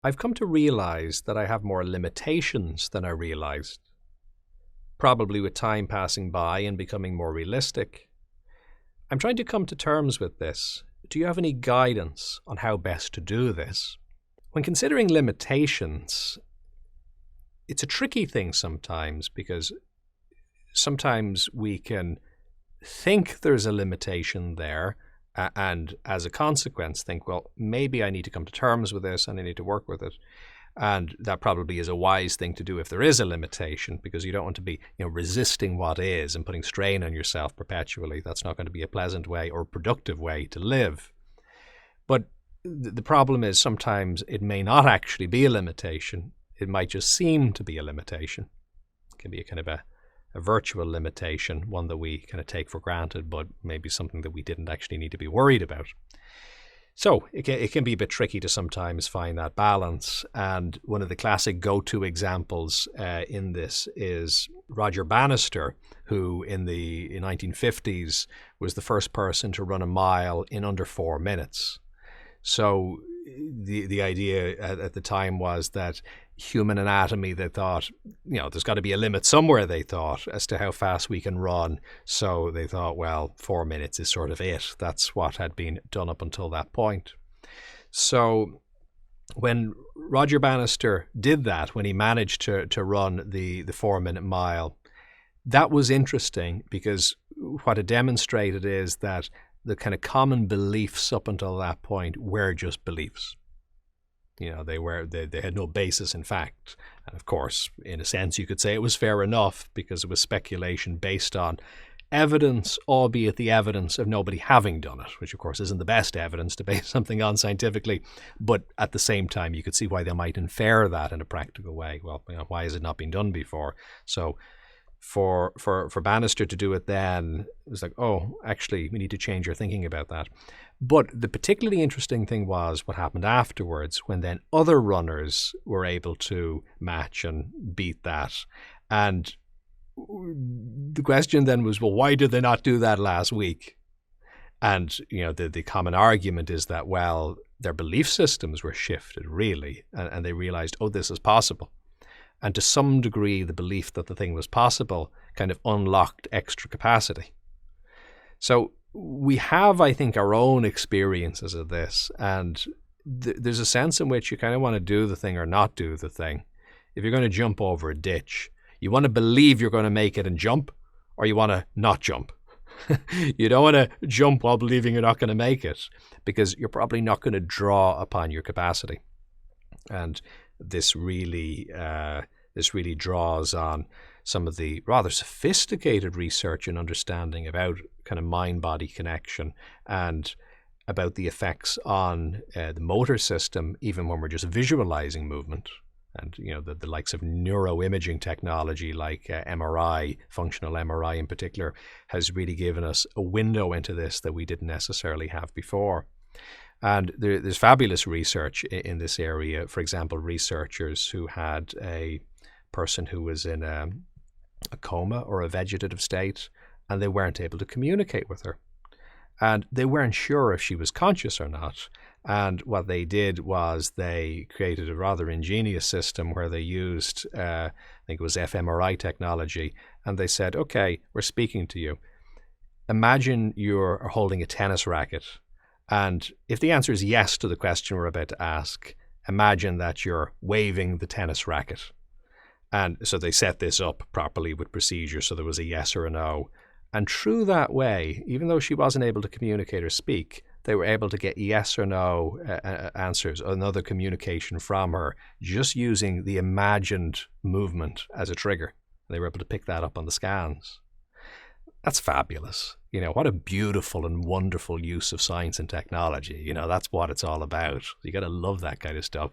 I've come to realize that I have more limitations than I realized. Probably with time passing by and becoming more realistic. I'm trying to come to terms with this. Do you have any guidance on how best to do this? When considering limitations, it's a tricky thing sometimes because sometimes we can think there's a limitation there and as a consequence think, well, maybe I need to come to terms with this and I need to work with it. And that probably is a wise thing to do if there is a limitation, because you don't want to be resisting what is and putting strain on yourself perpetually. That's not going to be a pleasant way or productive way to live. But the problem is sometimes it may not actually be a limitation. It might just seem to be a limitation. It can be a kind of a virtual limitation, one that we kind of take for granted, but maybe something that we didn't actually need to be worried about. So it can be a bit tricky to sometimes find that balance. And one of the classic go-to examples in this is Roger Bannister, who in the 1950s was the first person to run a mile in under 4 minutes. So the idea at the time was that human anatomy, they thought, there's got to be a limit somewhere, they thought, as to how fast we can run. So they thought, well, 4 minutes is sort of it. That's what had been done up until that point. So when Roger Bannister did that, when he managed to run the 4 minute mile, that was interesting because what it demonstrated is that the kind of common beliefs up until that point were just beliefs. They had no basis in fact. And of course, in a sense, you could say it was fair enough because it was speculation based on evidence, albeit the evidence of nobody having done it, which of course isn't the best evidence to base something on scientifically. But at the same time, you could see why they might infer that in a practical way. Well, why has it not been done before? So for Bannister to do it then, it was like, oh, actually, we need to change our thinking about that. But the particularly interesting thing was what happened afterwards, when then other runners were able to match and beat that. And the question then was, well, why did they not do that last week? And, the common argument is that, well, their belief systems were shifted, really, and they realized, oh, this is possible. And to some degree, the belief that the thing was possible kind of unlocked extra capacity. So we have, I think, our own experiences of this. And there's a sense in which you kind of want to do the thing or not do the thing. If you're going to jump over a ditch, you want to believe you're going to make it and jump, or you want to not jump. You don't want to jump while believing you're not going to make it, because you're probably not going to draw upon your capacity. And this really draws on some of the rather sophisticated research and understanding about kind of mind-body connection and about the effects on the motor system, even when we're just visualizing movement. And, the likes of neuroimaging technology like MRI, functional MRI in particular, has really given us a window into this that we didn't necessarily have before. And there's fabulous research in this area. For example, researchers who had a person who was in a coma or a vegetative state, and they weren't able to communicate with her. And they weren't sure if she was conscious or not. And what they did was they created a rather ingenious system where they used, I think it was fMRI technology, and they said, okay, we're speaking to you. Imagine you're holding a tennis racket. And if the answer is yes to the question we're about to ask, imagine that you're waving the tennis racket. And so they set this up properly with procedure, so there was a yes or a no. And through that way, even though she wasn't able to communicate or speak, they were able to get yes or no answers, another communication from her, just using the imagined movement as a trigger. They were able to pick that up on the scans. That's fabulous. What a beautiful and wonderful use of science and technology. That's what it's all about. You got to love that kind of stuff.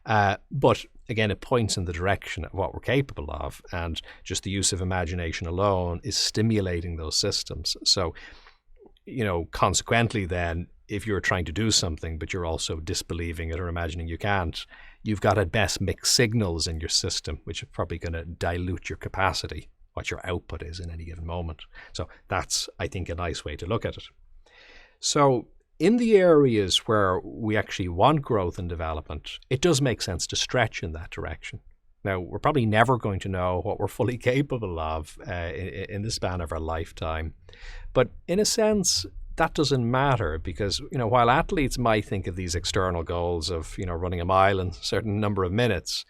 But again, it points in the direction of what we're capable of. And just the use of imagination alone is stimulating those systems. So, consequently then, if you're trying to do something, but you're also disbelieving it or imagining you can't, you've got at best mixed signals in your system, which are probably going to dilute your capacity, what your output is in any given moment. So that's, I think, a nice way to look at it. So in the areas where we actually want growth and development, it does make sense to stretch in that direction. Now, we're probably never going to know what we're fully capable of in the span of our lifetime. But in a sense, that doesn't matter because, while athletes might think of these external goals of, running a mile in a certain number of minutes,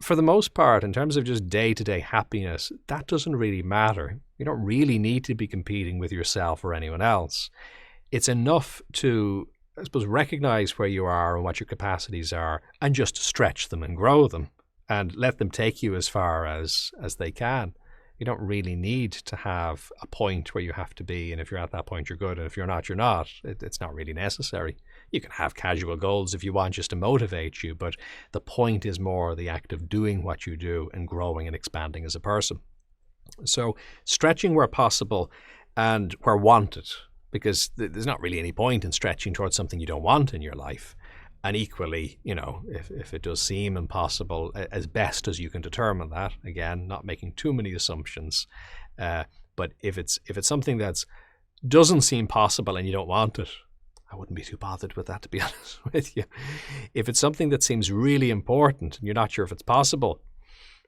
for the most part, in terms of just day-to-day happiness, that doesn't really matter. You don't really need to be competing with yourself or anyone else. It's enough to, I suppose, recognize where you are and what your capacities are and just stretch them and grow them and let them take you as far as they can. You don't really need to have a point where you have to be, and if you're at that point, you're good, and if you're not, you're not. It's not really necessary. You can have casual goals if you want, just to motivate you, but the point is more the act of doing what you do and growing and expanding as a person. So stretching where possible and where wanted, because there's not really any point in stretching towards something you don't want in your life. And equally, if it does seem impossible, as best as you can determine that, again, not making too many assumptions, but if it's something that doesn't seem possible and you don't want it, I wouldn't be too bothered with that, to be honest with you. If it's something that seems really important and you're not sure if it's possible,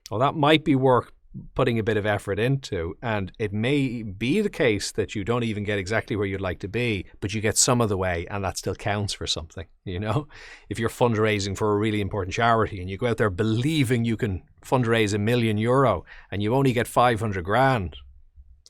well, that might be worth putting a bit of effort into, and it may be the case that you don't even get exactly where you'd like to be, but you get some of the way, and that still counts for something. If you're fundraising for a really important charity and you go out there believing you can fundraise €1 million and you only get 500 grand,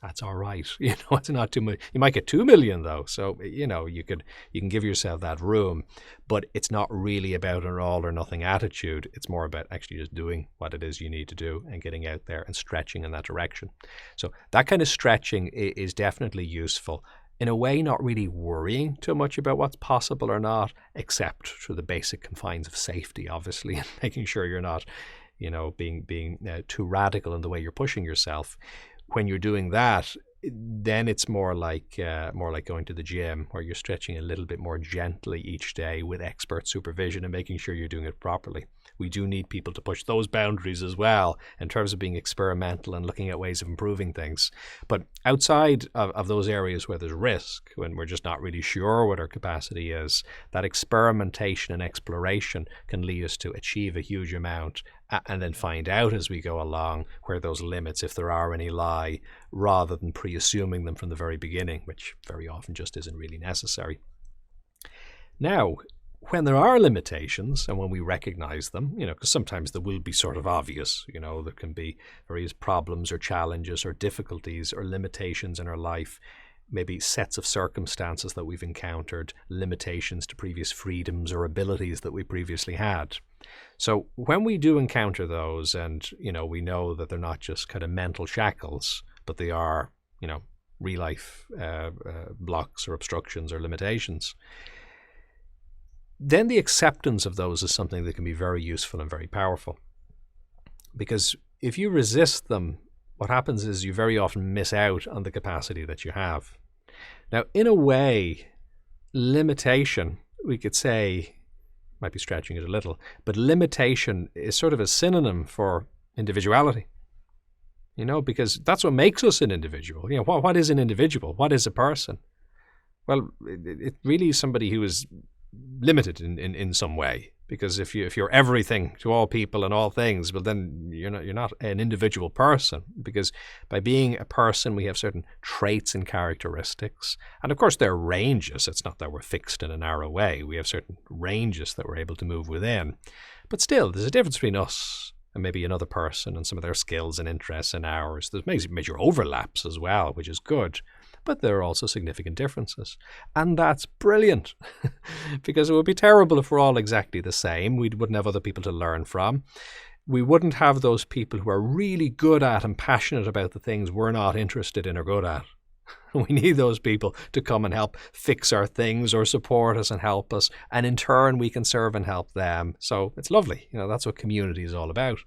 that's all right. It's not too much. You might get 2 million though, so you can give yourself that room, but it's not really about an all or nothing attitude. It's more about actually just doing what it is you need to do and getting out there and stretching in that direction. So that kind of stretching is definitely useful. In a way, not really worrying too much about what's possible or not, except through the basic confines of safety, obviously, and making sure you're not, being too radical in the way you're pushing yourself. When you're doing that, then it's more like going to the gym, where you're stretching a little bit more gently each day with expert supervision and making sure you're doing it properly. We do need people to push those boundaries as well in terms of being experimental and looking at ways of improving things. But outside of those areas where there's risk, when we're just not really sure what our capacity is, that experimentation and exploration can lead us to achieve a huge amount and then find out as we go along where those limits, if there are any, lie, rather than pre-assuming them from the very beginning, which very often just isn't really necessary. Now, when there are limitations and when we recognize them, because sometimes there will be sort of obvious, there can be various problems or challenges or difficulties or limitations in our life, maybe sets of circumstances that we've encountered, limitations to previous freedoms or abilities that we previously had. So when we do encounter those and, we know that they're not just kind of mental shackles, but they are, real life blocks or obstructions or limitations, then the acceptance of those is something that can be very useful and very powerful. Because if you resist them, what happens is you very often miss out on the capacity that you have. Now, in a way, limitation, we could say, might be stretching it a little, but limitation is sort of a synonym for individuality. Because that's what makes us an individual. What is an individual? What is a person? Well, it really is somebody who is limited in some way. Because if you're everything to all people and all things, well, then you're not an individual person. Because by being a person, we have certain traits and characteristics, and of course there are ranges. It's not that we're fixed in a narrow way. We have certain ranges that we're able to move within. But still, there's a difference between us and maybe another person and some of their skills and interests and ours. There's major overlaps as well, which is good. But there are also significant differences. And that's brilliant, because it would be terrible if we're all exactly the same. We wouldn't have other people to learn from. We wouldn't have those people who are really good at and passionate about the things we're not interested in or good at. We need those people to come and help fix our things or support us and help us. And in turn, we can serve and help them. So it's lovely. That's what community is all about.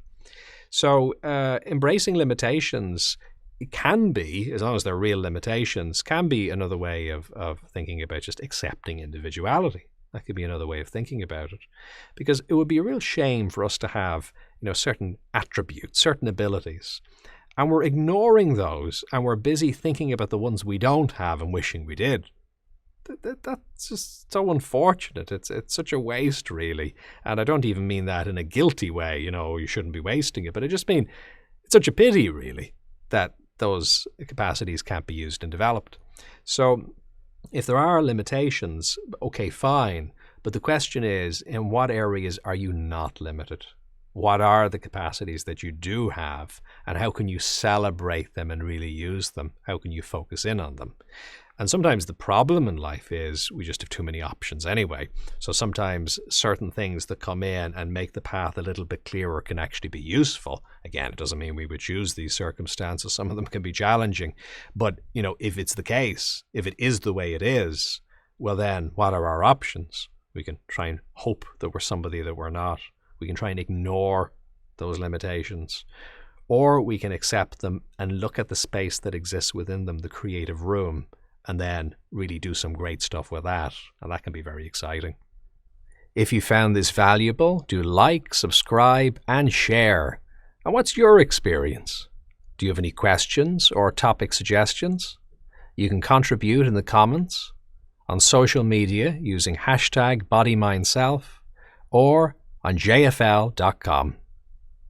So embracing limitations, it can be, as long as they're real limitations, can be another way of thinking about just accepting individuality. That could be another way of thinking about it. Because it would be a real shame for us to have, certain attributes, certain abilities, and we're ignoring those, and we're busy thinking about the ones we don't have and wishing we did. that's just so unfortunate. It's such a waste, really. And I don't even mean that in a guilty way, you shouldn't be wasting it, but I just mean it's such a pity, really, that those capacities can't be used and developed. So if there are limitations, okay, fine. But the question is, in what areas are you not limited? What are the capacities that you do have, and how can you celebrate them and really use them? How can you focus in on them? And sometimes the problem in life is we just have too many options anyway. So sometimes certain things that come in and make the path a little bit clearer can actually be useful. Again, it doesn't mean we would choose these circumstances. Some of them can be challenging. But, if it's the case, if it is the way it is, well then, what are our options? We can try and hope that we're somebody that we're not. We can try and ignore those limitations. Or we can accept them and look at the space that exists within them, the creative room, and then really do some great stuff with that. And that can be very exciting. If you found this valuable, do like, subscribe, and share. And what's your experience? Do you have any questions or topic suggestions? You can contribute in the comments, on social media using #bodymindself, or on jfl.com.